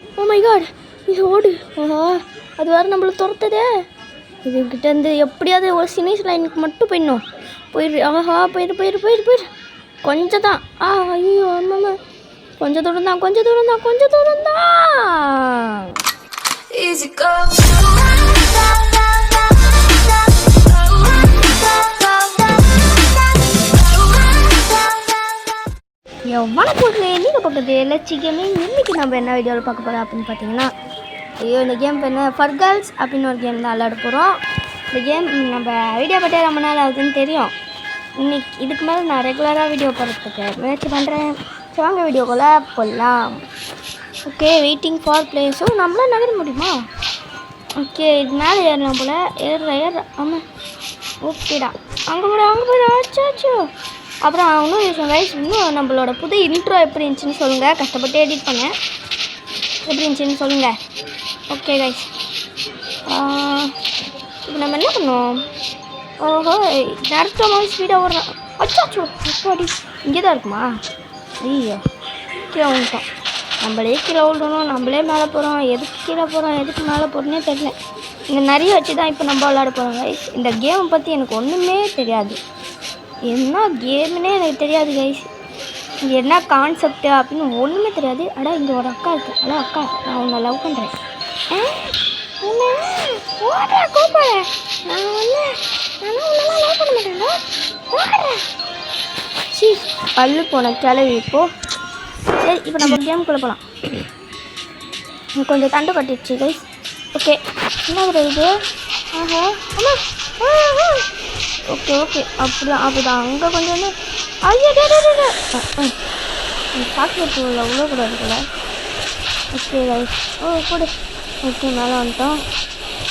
O my God, இது ஓடு. ஆஹா, அது வேறு நம்மளை துரத்துதே. இதுக்கிட்டேருந்து எப்படியாவது ஒரு சினிஸ் லைனுக்கு மட்டும் போயிடணும். போயிடு. ஆஹா, போயிடு. கொஞ்சம் தான். ஐயோ ஆமாம்மா, கொஞ்சம் தூரம் தான். வணக்கம், நீங்கள் பக்கத்து லட்சி கேமிங். இன்றைக்கி நம்ம என்ன வீடியோவில் பார்க்க போகிறோம் அப்படின்னு பார்த்தீங்கன்னா, இந்த கேம் என்ன ஃபார் கேர்ள்ஸ் அப்படின்னு ஒரு கேம் தான் விளையாட போகிறோம். இந்த கேம் நம்ம வீடியோ பார்த்தே ரொம்ப நாள் ஆகுதுன்னு தெரியும். இன்னைக்கு இதுக்கு மேலே நான் ரெகுலராக வீடியோ போடுறதுக்கு முயற்சி பண்ணுறேன். வாங்க வீடியோக்குள்ளே போடலாம். Okay, waiting for place. நம்மளாம் நகர முடியுமா? ஓகே, இது மேலே ஏறலாம் போல். ஏற ஆமாம். ஓகேடா, அங்கே போட ஆச்சு. அப்புறம் இன்னும் விஷயம் கைஸ், இன்னும் நம்மளோட புது இன்ட்ரோ எப்படி இருந்துச்சுன்னு சொல்லுங்கள். கஷ்டப்பட்டு எடிட் பண்ணேன், எப்படி இருந்துச்சுன்னு சொல்லுங்கள். ஓகே கைஸ், இப்போ நம்ம என்ன பண்ணோம்? ஓஹோ, நேரத்தமாக ஸ்பீடாக ஓடுறோம். அச்சாச்சோ, அப்பாடி இங்கே தான் இருக்குமா? ஐயோ, கீழே வந்துட்டோம். நம்மளே கீழே விடணும், நம்மளே மேலே போகிறோம். எதுக்கு கீழே போகிறோம், எதுக்கு மேலே போகிறோன்னே தெரியல. இங்கே நிறைய வச்சு தான் இப்போ நம்ம விளையாட போகிறோம் கைஸ். இந்த கேமை பற்றி எனக்கு ஒன்றுமே தெரியாது. என்ன கேமுன்னே எனக்கு தெரியாது கைஸ். இது என்ன கான்செப்ட்டு அப்படின்னு ஒன்றுமே தெரியாது. இங்கே ஒரு அக்கா இருக்குது. அக்கா, நான் உன்னை லவ் பண்ணுறேன். கூப்பிட்றேன். நான் லவ் பண்ண மாட்டேன். சீ, பல்லு போன கிளவி. இப்போ சரி, இப்போ நம்ம கேமுக்குள்ளே போகலாம். கொஞ்சம் தண்டு கட்டிடுச்சு கைஸ். ஓகே, என்ன இது? ஆஹா, ஓகே அப்படிதான் அங்கே கொஞ்சம் ஐயோ சாக்லேட் அவ்வளோ கூட இருக்குல்ல. ஓகே கைஸ், போடு. ஓகே, மேலே வந்துட்டோம்.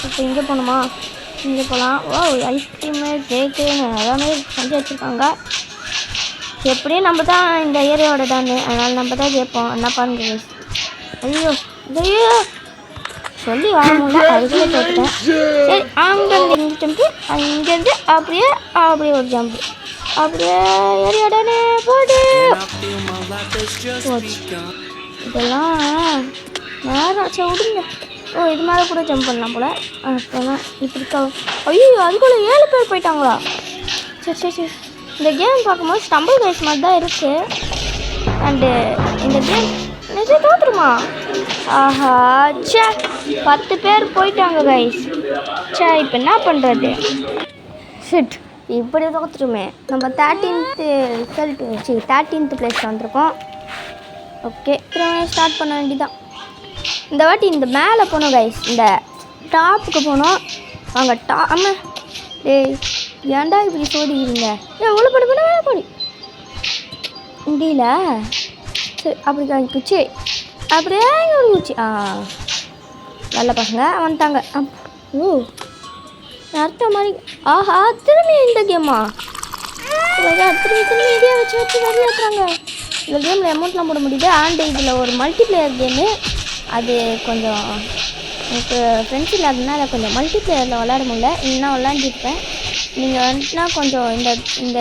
இப்போ இங்கே போகணுமா? இங்கே போகலாம். ஐஸ்கிரீமு, கேக்குன்னு எல்லாமே செஞ்சு வச்சுருக்காங்க. எப்படியும் நம்ம தான் இந்த ஏரியாவோட தானே, அதனால் நம்ம தான் கேட்போம். என்ன பாருங்க கைஸ். ஐயோ சொல்லி வாங்கல, அதுக்குள்ளே போட்டுட்டேன். சரி, அங்கேருந்து இங்கே ஜம்பு, இங்கேருந்து அப்படியே ஒரு ஜம்பு, அப்படியே ஏரியாடானே போடு. இதெல்லாம் நேரம் சரி விடுங்க. இது மேலே கூட ஜம்ப் பண்ணலாம் போல். அப்போலாம் இப்படி ஐயோ, அதுக்குள்ளே 7 பேர் போயிட்டாங்களா? சரி, இந்த கேம் பார்க்கும்போது ஸ்டம்பிள் கைஸ் மாதிரி தான் இருக்குது. அண்டு இந்த கேம் நிஜம் தோற்றுமா? ஆஹா, 10 பேர் போயிட்டாங்க கைஸ். இப்போ என்ன பண்ணுறது? ஷிட், இப்படி தோற்றுருமே. நம்ம 13th பிளேஸில் வந்திருக்கோம். ஓகே, திரும்ப ஸ்டார்ட் பண்ண வேண்டியதான். இந்த வாட்டி இந்த மேலே போனோம் கைஸ், இந்த டாப்புக்கு போனோம். வாங்க ஆமாம். ஏன்டா இப்படி சோதிக்கிறீங்க? எவ்வளோ படி முடியல. சரி, அப்படி காமிக்குச்சு. அப்படியே குச்சி. நல்ல பசங்க வந்துட்டாங்க. அர்த்தம் மாதிரி. ஆஹா, திரும்பி இந்த கேமா? திரும்பி இந்தியா வச்சு விளையாடுறாங்க. இந்த கேமில் அமௌண்ட்லாம் போட முடியுது. அண்ட் இதில் ஒரு மல்டிப்ளேயர் கேமு. அது கொஞ்சம் எனக்கு ஃப்ரெண்ட்ஸ் இல்லாததுனால கொஞ்சம் மல்டிப்ளேயரில் விளையாட முடியல. இன்னும் விளையாண்டுருப்பேன். நீங்கள் வந்துட்டுனா கொஞ்சம் இந்த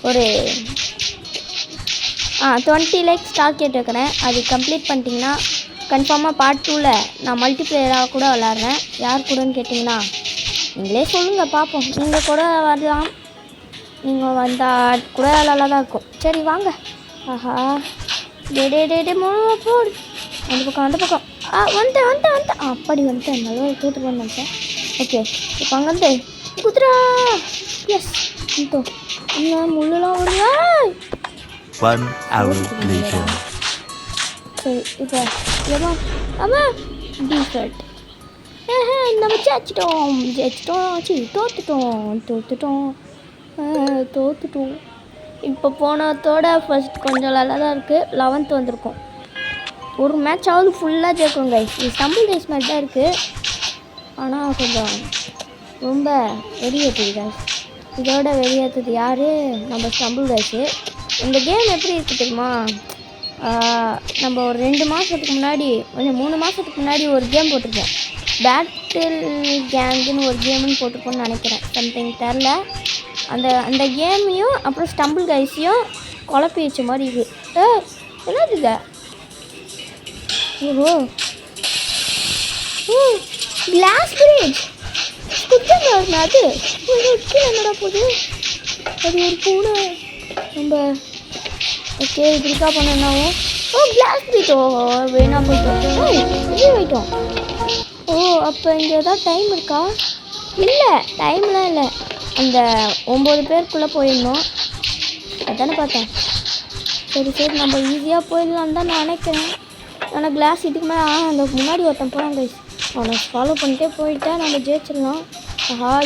ஒரு 20 லைக்ஸ் டார்கெட் வைக்கிறேன். அது கம்ப்ளீட் பண்ணிட்டீங்கன்னா கன்ஃபார்மாக பார்ட் 2ல் நான் மல்டிப்ளேயராக கூட விளாட்றேன். யார் கூடன்னு கேட்டிங்கன்னா நீங்களே சொல்லுங்கள், பார்ப்போம். நீங்கள் கூட வரலாம், நீங்கள் வந்தால் கூட நல்லா தான் இருக்கும். சரி வாங்க. ஆஹா, டே போடு. அந்த பக்கம் வந்துட்டேன். அப்படி வந்துட்டேன். நல்லா தூத்து பண்ண நினச்சேன். ஓகே, இப்போ அங்கேருந்து குதிரா. எஸ், முள்ளெல்லாம் வருவா. 1 hour later. சரி, இப்போ ஆமாம் டிஃபல்ட். நம்ம தோத்துட்டோம். இப்போ போனதோட ஃபர்ஸ்ட் கொஞ்சம் நல்லா தான் இருக்குது. 11th வந்திருக்கோம். ஒரு மேட்சாவது ஃபுல்லாக ஜெயிக்கும் கைஸ். இது ஸ்டம்பிள் கைஸ் மாதிரி தான் இருக்குது, ஆனால் கொஞ்சம் ரொம்ப வெறியேற்றுது கைஸ். இதோட வெறியேற்றுது யார்? நம்ம ஸ்டம்பிள் கைஸு. இந்த கேம் எப்படி இருக்குது தெரியுமா? நம்ம ஒரு 2 மாதத்துக்கு முன்னாடி, 3 மாதத்துக்கு முன்னாடி ஒரு கேம் போட்டிருக்கோம். பேட்டில் கேங்குன்னு ஒரு கேமுன்னு போட்டிருக்கோன்னு நினைக்கிறேன். சம்திங் தெரில. அந்த கேமையும் அப்புறம் ஸ்டம்பிள் கைஸையும் குழப்பி வச்ச மாதிரி இருக்குது. என்னது இது? ஓஹோ, கிளாஸ் பிரிட்ஜ் குட்டிங்க அது கீழே என்னடா போகுது அது ஒரு பூனை நம்ம ஓகே இப்படிக்கா பண்ணாவும் கிளாஸ் பிரிட்ஜ் வேணா போயிட்டோம் இது போயிட்டோம் அப்போ இங்கே ஏதாவது டைம் இருக்கா இல்லை டைம்லாம் இல்லை அந்த 9 பேருக்குள்ளே போயிடணும் அதானே பார்த்தேன் சரி நம்ம ஈஸியாக போயிடலான்னு தான் நான் நினைக்கிறேன் ஆனால் கிளாஸ் இதுக்கு மேலே அந்த முன்னாடி ஒருத்தன் போகிறாங்க கைஸ் அவனை ஃபாலோ பண்ணிட்டே போயிட்டா நம்ம ஜெயிச்சிடலாம்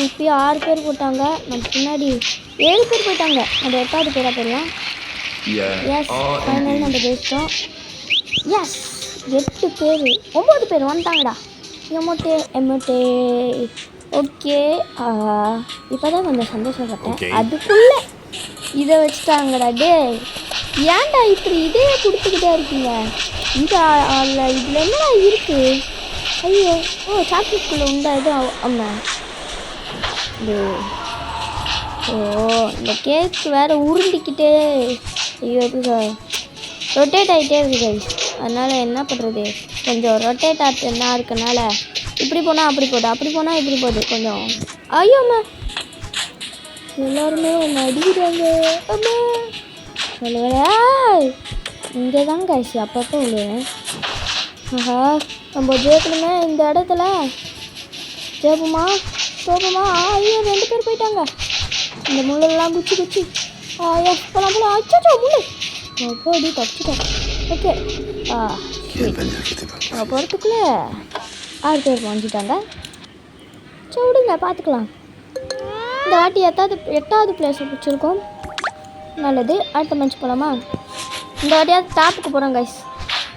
இப்போயும் 6 பேர் போட்டாங்க நம்ம பின்னாடி 7 பேர் போயிட்டாங்க நம்ம 8வது பேராக போயிடலாம் எஸ் ஃபைனல் நம்ம ஜெயிச்சிட்டோம் எஸ் 8 பேர் 9 பேர் வந்துட்டாங்கடா எமோட்டே ஓகே இப்போ தான் கொஞ்சம் சந்தோஷப்பட்டேன் அதுக்குள்ளே இதை வச்சுட்டாங்கடா டே ஏன்டா இப்படி இதே கொடுத்துக்கிட்டே இருக்கீங்க இதில் என்னடா இருக்குது ஐயோ சாக்லேட்குள்ளே உண்டா இது ஆமாம் இந்த கேக் வேறு உருண்டிக்கிட்டே ஐயோ ரொட்டேட் ஆகிட்டே இருக்குது கைஸ் அதனால் என்ன பண்ணுறது கொஞ்சம் ரொட்டேட் ஆகிட்டுனா இருக்கனால இப்படி போனால் அப்படி போகுது அப்படி போனால் இப்படி போகுது கொஞ்சம் ஐயோம்மா எல்லாருமே ஒன்று அடிக்கிறாங்க அம்மா சொல்லுவேடா இங்கே தான் கைஸ் அப்பப்போ விழுவேன் நம்ம ஜெயிக்கணுமே இந்த இடத்துல ஜெயிப்போமா ஐயோ 2 பேர் போயிட்டாங்க இந்த முள்ளெல்லாம் குச்சி போலாம் அச்சோ முள்ளு அப்படி தப்பிச்சிட்டோம் ஓகே போகிறதுக்குள்ளே 6 பேர் வாங்கிட்டாங்க சரி விடுங்க பார்த்துக்கலாம் இந்த வாட்டி 8வது பிளேஸை பிடிச்சிருக்கோம் நல்லது அடுத்த மேட்ச் போகலாமா இந்த வாட்டியாவது டாப்புக்கு போகிறோம் கைஸ்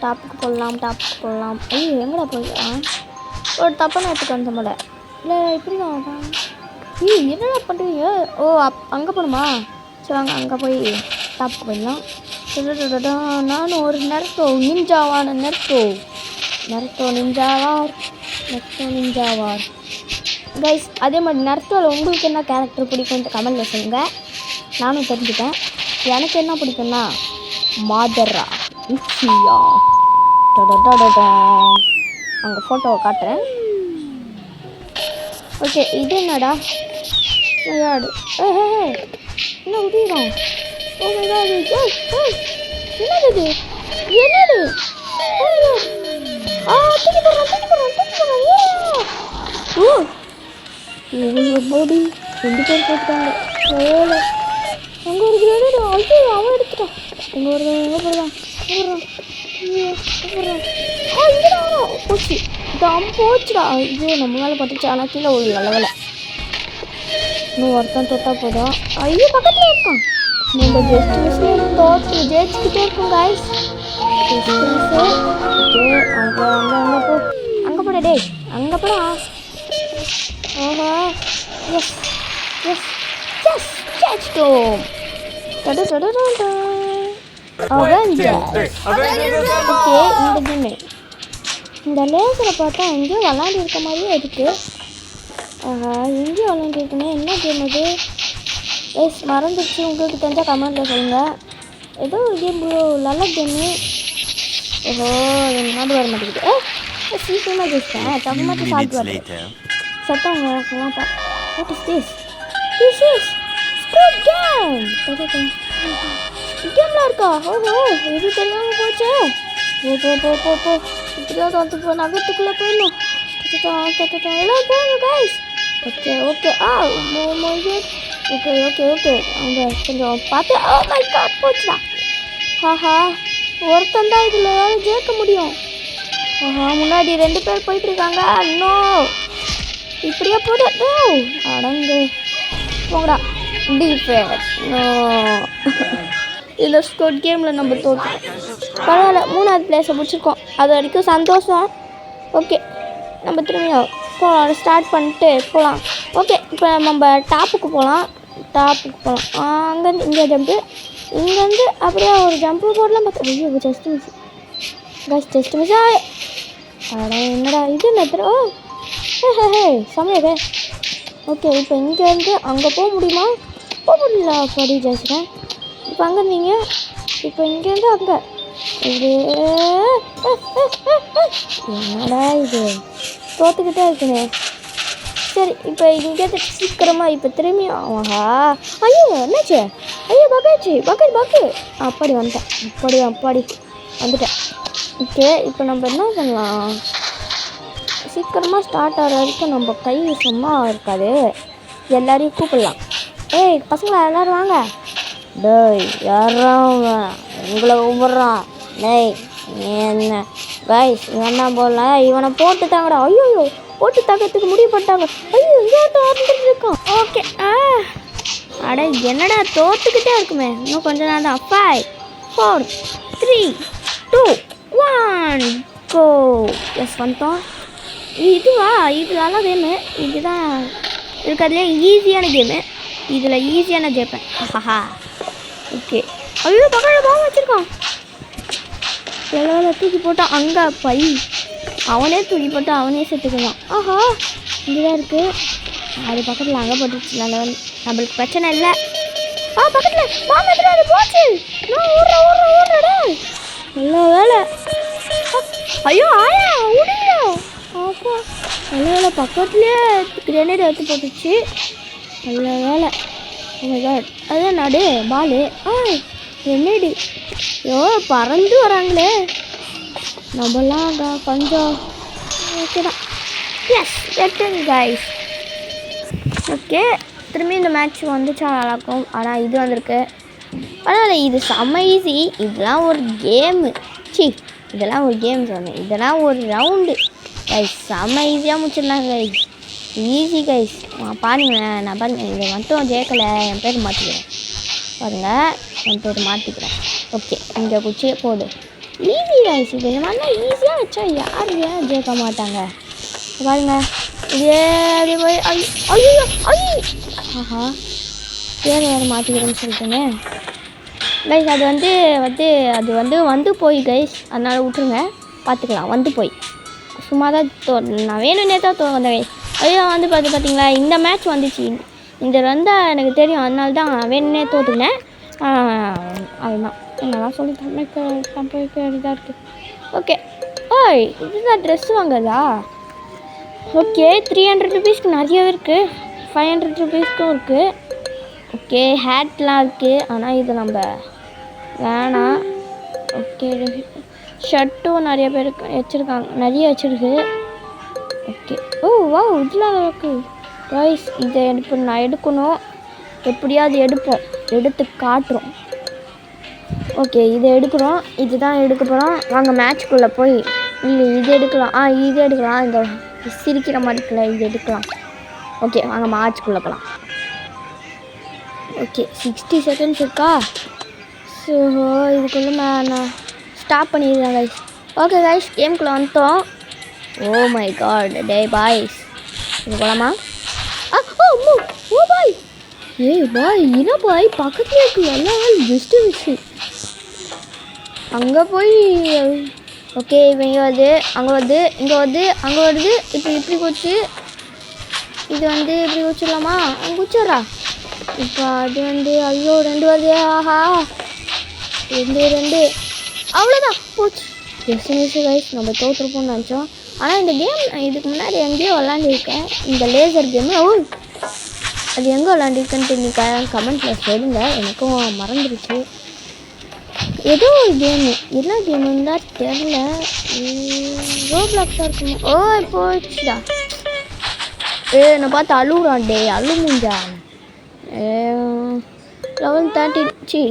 டாப்புக்கு போடலாம் ஐயோ எங்கடா போய் ஒரு தப்பான இடத்துக்கு வந்த போல இல்லை இப்படி தான் என்னடா பண்ணுறீங்க அங்கே போகணுமா சரி வாங்க அங்கே போய் டாப்புக்கு போயிடலாம் நானும் ஒரு நிஞ்சாவான நிஞ்சாவார் கைஸ் அதே மாதிரி நர்த்தோவில் உங்களுக்கு என்ன கேரக்டர் பிடிக்கும்னு கமெண்ட்டில் சொல்லுங்கள் நானும் தெரிஞ்சுட்டேன் எனக்கு என்ன பிடிக்கும்னா மாதரா உச்சியா அங்கே ஃபோட்டோவை காட்டுறேன் ஓகே இது என்னடா விளையாடு என்ன உதவிடும் என்னது தூக்கி போடுறோம் 2 பேர் போட்டுட்டாங்க அங்கே ஒரு கிரேடு அவன் எடுத்துட்டான் எங்கே வருதான் எங்கே போடுறான் போச்சு போச்சுடா ஐயோ நம்ம மேலே பட்டுச்சு ஆனால் கீழே ஒரு லெவலை இன்னும் ஒருத்தன் தொட்டா போதும் ஐயோ பக்கத்தில் இருக்கான் நம்ம ஜெயிச்சுக்கிட்டே இருக்கோம் கைஸ் அங்கே போட டே அங்கே போடா ஓஹோ எஸ் ஜெயிச்சிட்டோம் ஓகே இந்த லேசரை பார்த்தா எங்கேயும் விளாண்டு இருக்க மாதிரியே இருக்குது எங்கேயும் விளாண்டுருக்குமே என்ன கேம் அது மறந்துடுச்சு உங்களுக்கு தெரிஞ்சால் கமெண்ட்டில் சொல்லுங்கள் ஏதோ ஒரு கேம் ப்ரோ நல்ல கேமு நாடு வர மாட்டேங்குது சீக்கிரமாக ஜெயிச்சிட்டேன் டக்குமாட்டி சாப்பிட்டு வரேன் சத்தம் எல்லாம் what is this is squid game கேம்லாம் இருக்கா இது தெரியாமல் போச்சே போ இப்படியாவது வந்து நகரத்துக்குள்ளே போயிடணும் எல்லாம் போங்க கைஸ் ஓகே ஓகே அவங்க கொஞ்சம் பார்த்து மை காட் போச்சுடா ஒருத்தன் தான் இதில் ஏதாவது ஜெயிக்க முடியும் முன்னாடி 2 பேர் போயிட்டுருக்காங்க இன்னும் இப்படியே போட அடங்கு போங்கடா டிஃபேர் இந்த ஸ்குவிட் கேமில் நம்ம தோற்று பரவாயில்ல 3வது பிளேஸை முடிச்சிருக்கோம் அது வரைக்கும் சந்தோஷம் ஓகே நம்ம திரும்பியும் போகலாம் ஸ்டார்ட் பண்ணிட்டு போகலாம் ஓகே இப்போ நம்ம டாப்புக்கு போகலாம் அங்கேருந்து இங்கே ஜம்ப்பு இங்கேருந்து அப்படியே ஒரு ஜம்ப்பு போடலாம் பார்த்தா ஐயோ ஜஸ்ட் மிஸ் அட என்னடா இது என்ன சமையல் ஓகே இப்போ இங்கேருந்து அங்கே போக முடியுமா போக முடியல அப்படி ஜெயிச்சிட்டேன் இப்போ அங்கே இருந்தீங்க இப்போ இங்கேருந்து அங்கே என்னடா இது தோற்றுக்கிட்டே இருக்குனே. சரி இப்போ இங்கேருந்து சீக்கிரமாக இப்போ திரும்பி ஆஹா ஐயோ என்னாச்சு? ஐயோ பக்காச்சு அப்படி வந்துட்டேன். அப்படி வந்துட்டேன். ஓகே இப்போ நம்ம என்ன பண்ணலாம்? சீக்கிரமாக ஸ்டார்ட் ஆகிற வரைக்கும் நம்ம கை சும்மா இருக்காது. எல்லாரையும் கூப்பிடலாம். ஏய் பசங்களா எல்லோரும் வாங்க. டேய் யாரும் உங்களை கூப்பிட்றான். டேய் என்ன கைஸ் இவன் தான் போடல, இவனை போட்டு தாங்கடா. ஐயோ போட்டு தாக்கிறதுக்கு முடிவு பண்ணிட்டாங்க. ஐயோ இங்கே இருக்கான். ஓகே அட என்னடா தோத்துக்கிட்டே இருக்குமே. இன்னும் கொஞ்ச நேரம் தான். 5 4 3 2 1 கோ. எஸ் வந்துட்டோம். இதுவா இது நல்ல கேமு. இதுதான் இருக்கிறதுலே ஈஸியான கேமு. இதில் ஈஸியான ஜெயிப்பேன். ஆஹா ஓகே. ஐயோ பக்கத்தில் பாவம் வச்சுருக்கான். எவ்வளோ தூக்கி போட்டான். அங்கே பை அவனே தூக்கி போட்டு அவனே செத்துக்கலாம். ஆஹா இங்கேதான் இருக்குது. அது பக்கத்தில் அங்கே போட்டுச்சு. நம்மளுக்கு பிரச்சனை இல்லை. பக்கத்தில் பாம்பு எத்தனை போச்சு. நான் ஓடுறடா. நல்ல வேலை. ஐயோ ஆயா ஓடியா. அப்பா நல்ல வேலை பக்கத்துலேயே கிரேனேட் எடுத்து போட்டுச்சு. நல்ல வேலை. அதுதான் நடு பாலு. கிரேனேடு ஐயோ பறந்து வராங்களே. நம்மளாம் கொஞ்சம் ஓகே தான். S எட்டுங்க guys. ஓகே திரும்பி இந்த மேட்ச் வந்துச்சா நல்லாயிருக்கும். ஆனால் இது வந்திருக்கு. பரவாயில்ல இது செம்ம ஈஸி. இதெல்லாம் ஒரு கேமு. இதெல்லாம் ஒரு கேம் சொன்னேன். இதெல்லாம் ஒரு ரவுண்டு கைஸ். செம்ம ஈஸியாக முடிச்சிடலாம் கைஸ். Easy guys. பாருங்களேன் நான் பாருங்கள் இதை மட்டும் ஜெயிக்கலை. என் பேர் மாற்றிக்கிறேன் பாருங்கள். என் பேர் மாற்றிக்கிறேன். ஓகே இங்கே குச்சியே போடு. Easy guys. இது இந்த மாதிரிலாம் ஈஸியாக வச்சா யார் ஏன் ஜெயிக்க மாட்டாங்க பாருங்க. இதே அப்படியே போய் ஐயோ ஆஹா பேர் வேறு மாற்றிக்கிறேன்னு சொல்லிட்டுங்க கைஸ். அது வந்து போய் கைஸ். அதனால் விட்டுருங்க பார்த்துக்கலாம். வந்து போய் சும்மா தான் நான் வேணும்னே தான் வந்தேன் கைஸ். ஐயோ வந்து பார்த்தீங்களா இந்த மேட்ச் வந்துச்சு. இந்த வந்தால் எனக்கு தெரியும். அதனால தான் வேணும்னே தோற்றுனேன். அதுதான் என்னெல்லாம் சொல்லி போய்க்க இதாக இருக்குது. ஓகே இதுதான் ட்ரெஸ் வாங்குறதா? ஓகே 300 ருபீஸ்க்கு நிறைய இருக்குது. 500 ருபீஸ்க்கும் இருக்குது. ஓகே ஹேட்லாம் இருக்குது. ஆனால் இது நம்ம வேணாம். ஓகே ஷர்ட்டும் நிறைய பேர் வச்சுருக்காங்க. நிறைய வச்சுருக்கு. ஓகே வா இதெல்லாம் இருக்குது ரைஸ். இதை நான் எடுக்கணும். எப்படியாவது எடுப்போம். எடுத்து காட்டுறோம். ஓகே இதை எடுக்கிறோம். இதுதான் எடுக்க போகிறோம். வாங்க மேட்ச்குள்ளே போய் இல்லை இது எடுக்கலாம். இது எடுக்கலாம். இந்த சிரிக்கிற மாதிரி இருக்குல்ல இது எடுக்கலாம். ஓகே வாங்க மேட்ச்குள்ளே போகலாம். ஓகே 60 செகண்ட்ஸ் இருக்கா? ஸோ இதுக்குள்ளே நான் ஸ்டாப் பண்ணிடுறேன் கைஸ். ஓகே கைஸ் கேம்குள்ளே வந்துட்டோம். ஓ மை காட் டே பாய்ஸ் இது போகலாமா? ஓ பாய் ஏய் பாய் என்ன பாய் பக்கத்தில் இருக்கு எல்லாம் ஜஸ்ட்டு விஷயம். அங்கே போய் ஓகே இப்போ இங்கே வருது அங்கே வருது இங்கே வருது அங்கே வருது. இப்படி போச்சு. இது இப்படி வச்சிடலாமா? அங்கே வச்சிட்றா. இப்போ அது ஐயோ 2 வருது. ஆஹா 2 அவ்வளோதான் போச்சு. டெஸ்டினேஷன் கைஸ் நம்ம தோற்றுருப்போம்னு நினச்சோம். ஆனால் இந்த கேம் இதுக்கு முன்னாடி எங்கேயோ விளாண்டுருக்கேன். இந்த லேசர் கேமு அது எங்கே விளாண்டுருக்குன்ட்டு நீங்கள் கமெண்ட்டில் சொல்லுங்கள். எனக்கும் மறந்துடுச்சு. ஏதோ ஒரு கேமு என்ன கேமுன்னு தான் தெரில. ரோப்ளாக்ஸாக இருக்குமா? போச்சுடா. நான் பார்த்து அழுகுறான். டே அழுமுஞ்சா. லெவல் 30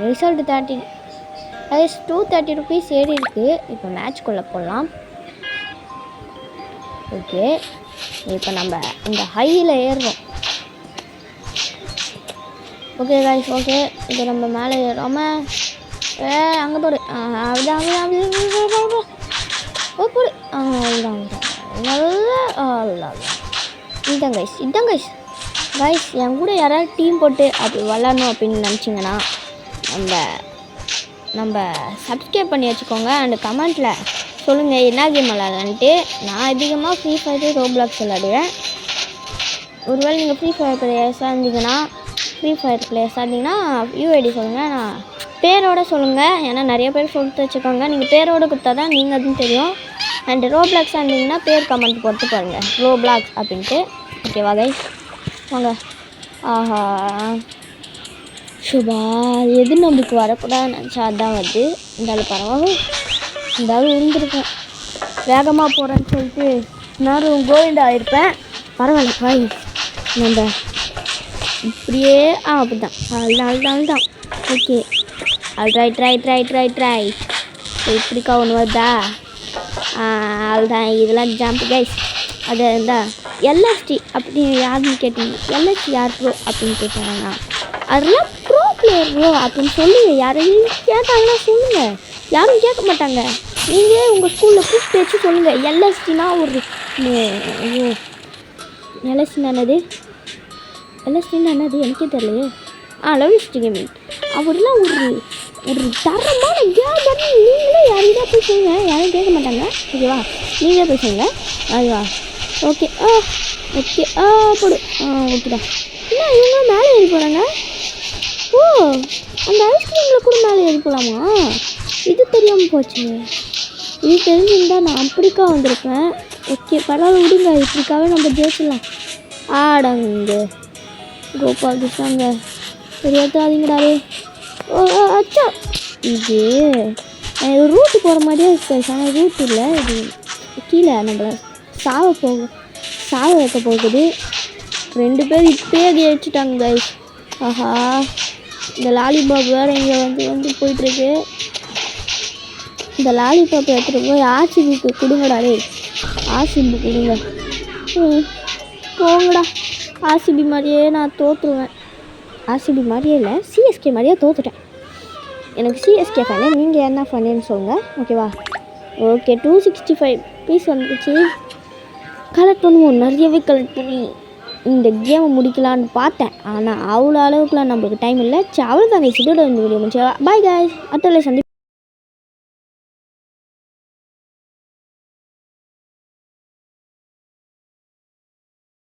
ரிசல்ட் 30 கைஸ் 230 ருபீஸ் ஏறி இருக்குது. இப்போ மேட்ச்குள்ளே போடலாம். ஓகே இப்போ நம்ம இந்த ஹையில் ஏறுறோம். ஓகே கைஸ் ஓகே இப்போ நம்ம மேலே ஏறாமல் அங்கே போடு. போடு நல்லா இதான் கைஸ் கைஸ் என் கூட யாராவது டீம் போட்டு அப்படி விளாட்ணும் அப்படின்னு நினச்சிங்கன்னா நம்ம சப்ஸ்கிரைப் பண்ணி வச்சுக்கோங்க. அண்ட் கமெண்ட்டில் சொல்லுங்கள் என்ன கேம் விளாட்லான்ட்டு. நான் அதிகமாக ஃப்ரீ ஃபயர் ரோப்ளாக்ஸ் விளாடுவேன். ஒருவேளை நீங்கள் ஃப்ரீ ஃபயர் பிளேயர்ஸாக இருந்தீங்கன்னா யூஐடி சொல்லுங்கள். நான் பேரோடு சொல்லுங்கள். ஏன்னா நிறைய பேர் சொல்லிட்டு வச்சுக்கோங்க. நீங்கள் பேரோடு கொடுத்தா தான் நீங்கள் அதுன்னு தெரியும். அண்ட் ரோப்ளாக்ஸ் இருந்தீங்கன்னா பேர் கமெண்ட் போட்டு பாருங்கள் ரோப்ளாக்ஸ் அப்படின்ட்டு. ஓகேவா கைஸ்? வாங்க. ஆஹா சுபா எது நம்மளுக்கு வரக்கூடாதுன்னு நினச்சா அதான் வந்து இருந்தாலும் பரவாயில்ல, இருந்தாலும் இருந்திருப்பேன். வேகமாக போகிறேன்னு சொல்லிட்டு நானும் கோவிந்தா ஆகிருப்பேன். பரவாயில்ல பாய், நம்ம இப்படியே அப்படிதான் அதுதான். ஓகே ரைட் இப்படிக்கா ஒன்று வருதா? அதுதான் இதெல்லாம் ஜம்ப் கைஸ். அது இருந்தால் எல்எஸ்டி அப்படி யாருன்னு கேட்டீங்க. எல்எஸ்டி யார் ப்ரோ அப்படின்னு கேட்டாங்கன்னா அதெல்லாம் ப்ரோ பிளேயர் ப்ரோ அப்படின்னு சொல்லுங்க. யாரையும் கேட்டாங்கன்னா சொல்லுங்கள், யாரும் கேட்க மாட்டாங்க. நீங்கள் உங்கள் ஸ்கூலில் கூப்பிட்டு வச்சு சொல்லுங்கள் எல்எஸ்டினா ஒரு ஐயோ எல்எஸ்டினா என்னது எனக்கே தெரியலையே. லவ்லிஸ்ட் கேமிங் அவரெல்லாம் ஒரு தரமான கேமர். நீங்களே யாரையும் போய் சொல்லுங்க, யாரும் கேட்க மாட்டாங்க. ஓகேவா? நீங்களே போய் சொல்லுங்க. அதுவா ஓகே போடு. ஓகேடா. என்ன இவங்களும் மேலே ஏறி போகிறாங்க? ஓ அந்த ஐஸ்கிரீமில் கூட மேலே ஏறி போகலாமா? இது தெரியாமல் போச்சு. இது தெரிஞ்சிருந்தால் நான் அப்படிக்கா வந்திருப்பேன். ஓகே பரவாயில்ல விடுங்க, இப்படிக்காவே நம்ம ஜெயிச்சிடலாம். ஆடங்க கோபால் கிருஷ்ணாங்க தெரியாதாதீங்கடாவே. ஓ அச்சா இது ரூட்டு போகிற மாதிரியே இருக்குது. ஆனால் ரூட் இல்லை, இது கீழே நம்மளை சாவ வைக்க போகுது. 2 பேர் இப்போயே ஜெயிச்சிட்டாங்க கைஸ். ஆஹா இந்த லாலிபாப் வேறு இங்கே வந்து போயிட்டுருக்கு. இந்த லாலிபாப் எடுத்துகிட்டு போய் ஆர்சிபிக்கு கொடுங்கடாடே. ஆர்சிபி கொடுங்க. போங்கடா. ஆர்சிபி மாதிரியே நான் தோற்றுருவேன். ஆர்சிபி மாதிரியே இல்லை, சிஎஸ்கே மாதிரியே தோற்றுட்டேன். எனக்கு சிஎஸ்கே ஃபேனு, நீங்கள் என்ன ஃபேனுன்னு சொல்லுங்கள். ஓகேவா? ஓகே 265 பீஸ் வந்துச்சு. கலெக்ட் பண்ணுவோம், நிறையவே கலெக்ட் பண்ணி இந்த கேமை முடிக்கலான்னு பார்த்தேன். ஆனால் அவ்வளோ அளவுக்குலாம் நம்மளுக்கு டைம் இல்லை. அவ்வளோ தாங்க இதோட இந்த வீடியோ முடிச்சு. பாய் காய்ஸ், அடுத்த சந்தி.